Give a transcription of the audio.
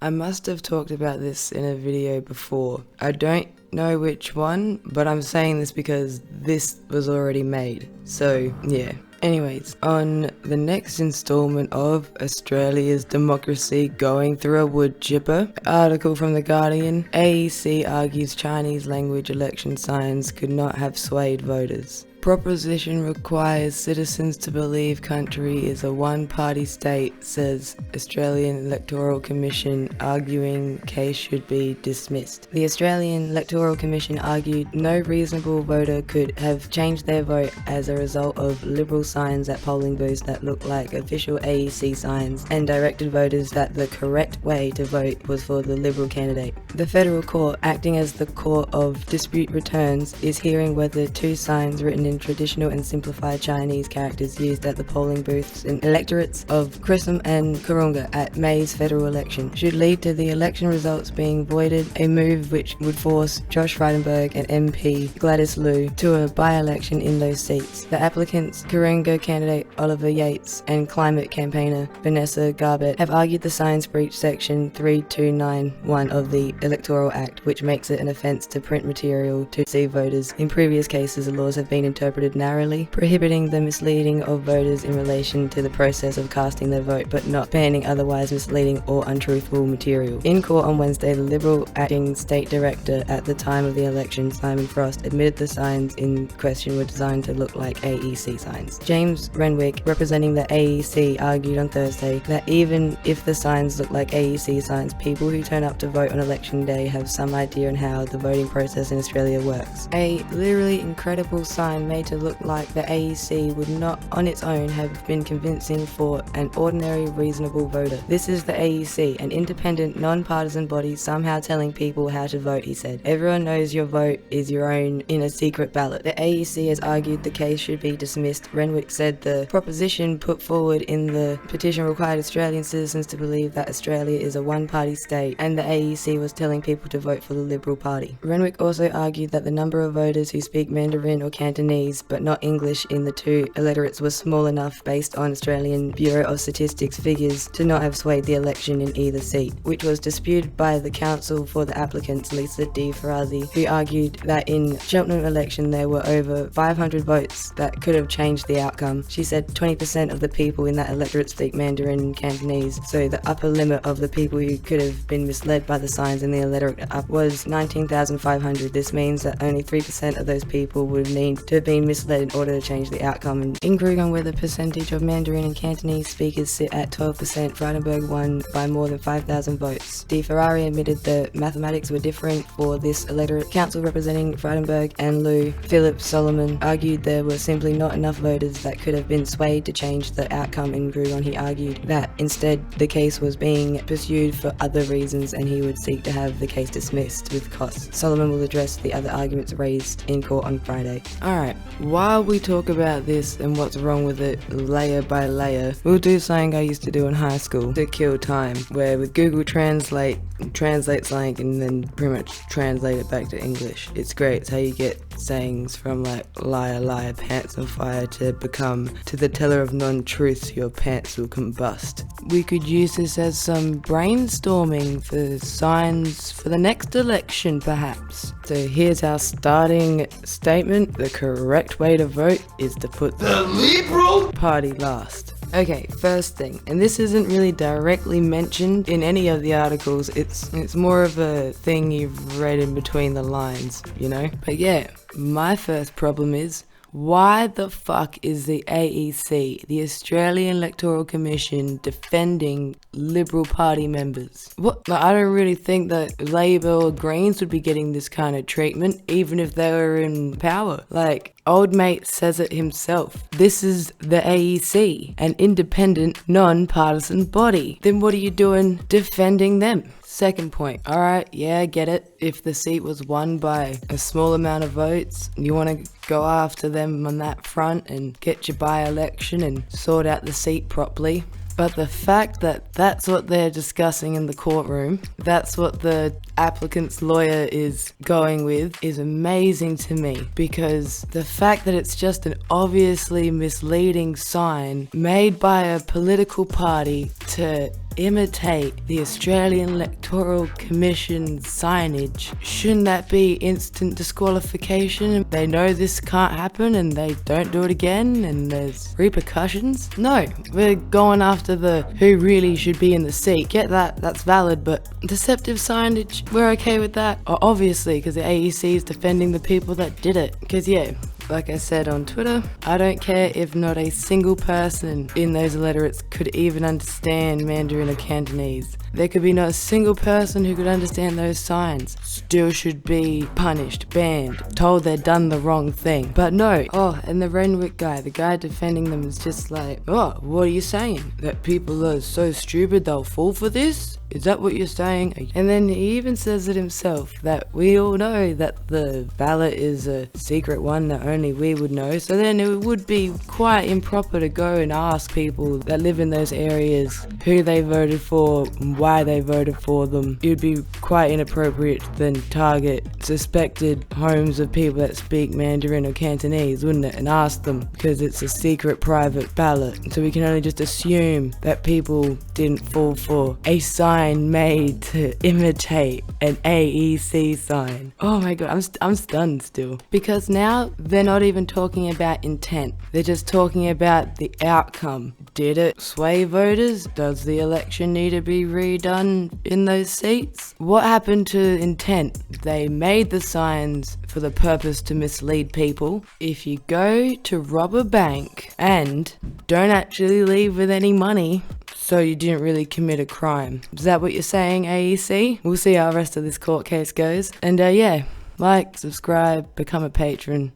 I must have talked about this in a video before. I don't know which one, but I'm saying this because this was already made. So, yeah. Anyways, on the next installment of Australia's Democracy Going Through a Wood Chipper, article from The Guardian, AEC argues Chinese language election signs could not have swayed voters. Proposition requires citizens to believe country is a one-party state, says Australian Electoral Commission, arguing case should be dismissed. The Australian Electoral Commission argued no reasonable voter could have changed their vote as a result of Liberal signs at polling booths that looked like official AEC signs, and directed voters that the correct way to vote was for the Liberal candidate. The Federal Court, acting as the court of dispute returns, is hearing whether two signs written in traditional and simplified Chinese characters used at the polling booths in electorates of Chrism and Kurunga at May's federal election should lead to the election results being voided, a move which would force Josh Frydenberg and MP Gladys Liu to a by-election in those seats. The applicants, Kurunga candidate Oliver Yates and climate campaigner Vanessa Garbett, have argued the signs breach section 3291 of the Electoral Act, which makes it an offence to print material to deceive voters. In previous cases, the laws have been interpreted narrowly, prohibiting the misleading of voters in relation to the process of casting their vote, but not banning otherwise misleading or untruthful material. In court on Wednesday, the Liberal acting state director at the time of the election, Simon Frost, admitted the signs in question were designed to look like AEC signs. James Renwick, representing the AEC, argued on Thursday that even if the signs look like AEC signs, people who turn up to vote on election day have some idea on how the voting process in Australia works. A literally incredible sign made to look like the AEC would not on its own have been convincing for an ordinary reasonable voter. This is the AEC, an independent, non-partisan body somehow telling people how to vote, he said. Everyone knows your vote is your own in a secret ballot. The AEC has argued the case should be dismissed. Renwick said the proposition put forward in the petition required Australian citizens to believe that Australia is a one-party state, and the AEC was telling people to vote for the Liberal Party. Renwick also argued that the number of voters who speak Mandarin or Cantonese but not English in the two electorates was small enough based on Australian Bureau of Statistics figures to not have swayed the election in either seat, which was disputed by the counsel for the applicants, Lisa Di Farazi, who argued that in Cheltenham election there were over 500 votes that could have changed the outcome. She said 20% of the people in that electorate speak Mandarin and Cantonese, so the upper limit of the people who could have been misled by the signs in the electorate was 19,500. This means that only 3% of those people would need to have been misled in order to change the outcome. In Kurunga, where the percentage of Mandarin and Cantonese speakers sit at 12%, Frydenberg won by more than 5,000 votes. Di Ferrari admitted the mathematics were different for this electorate. Council representing Frydenberg and Liu, Philip Solomon, argued there were simply not enough voters that could have been swayed to change the outcome in Kurunga. He argued that instead the case was being pursued for other reasons and he would seek to have the case dismissed with costs. Solomon will address the other arguments raised in court on Friday. Alright, while we talk about this and what's wrong with it layer by layer, we'll do something I used to do in high school to kill time, where with Google Translate, translate slang and then pretty much translate it back to English. It's great. It's how you get sayings from like liar, liar, pants on fire to become to the teller of non-truths, your pants will combust. We could use this as some brainstorming for signs for the next election perhaps. So here's our starting statement. The correct way to vote is to put the Liberal Party last. Okay, first thing, and this isn't really directly mentioned in any of the articles, it's more of a thing you've read in between the lines, you know? But yeah, my first problem is, why the fuck is the AEC, the Australian Electoral Commission, defending Liberal Party members? What? Like, I don't really think that Labour or Greens would be getting this kind of treatment, even if they were in power. Like, old mate says it himself. This is the AEC, an independent, non-partisan body. Then what are you doing defending them? Second point. Alright, yeah, I get it. If the seat was won by a small amount of votes, you want to go after them on that front and get your by-election and sort out the seat properly. But the fact that that's what they're discussing in the courtroom, that's what the applicant's lawyer is going with, is amazing to me, because the fact that it's just an obviously misleading sign made by a political party to imitate the Australian Electoral Commission signage, shouldn't that be instant disqualification? They know this can't happen and they don't do it again and there's repercussions? No, we're going after the who really should be in the seat. Get that, that's valid, but deceptive signage, we're okay with that? Obviously, because the AEC is defending the people that did it. Because yeah, like I said on Twitter, I don't care if not a single person in those illiterates could even understand Mandarin or Cantonese. There could be not a single person who could understand those signs. Still should be punished, banned, told they'd done the wrong thing. But no. Oh, and the Renwick guy, the guy defending them is just like, oh, what are you saying? That people are so stupid they'll fall for this? Is that what you're saying? And then he even says it himself, that we all know that the ballot is a secret one that only we would know. So then it would be quite improper to go and ask people that live in those areas who they voted for, why they voted for them. It would be quite inappropriate to then target suspected homes of people that speak Mandarin or Cantonese, wouldn't it? And ask them, because it's a secret private ballot. So we can only just assume that people didn't fall for a sign made to imitate an AEC sign. Oh my god, I'm stunned still. Because now they're not even talking about intent. They're just talking about the outcome. Did it sway voters? Does the election need to be redone in those seats? What happened to intent? They made the signs for the purpose to mislead people. If you go to rob a bank and don't actually leave with any money, so you didn't really commit a crime. Is that what you're saying, AEC? We'll see how the rest of this court case goes. And yeah, like, subscribe, become a patron.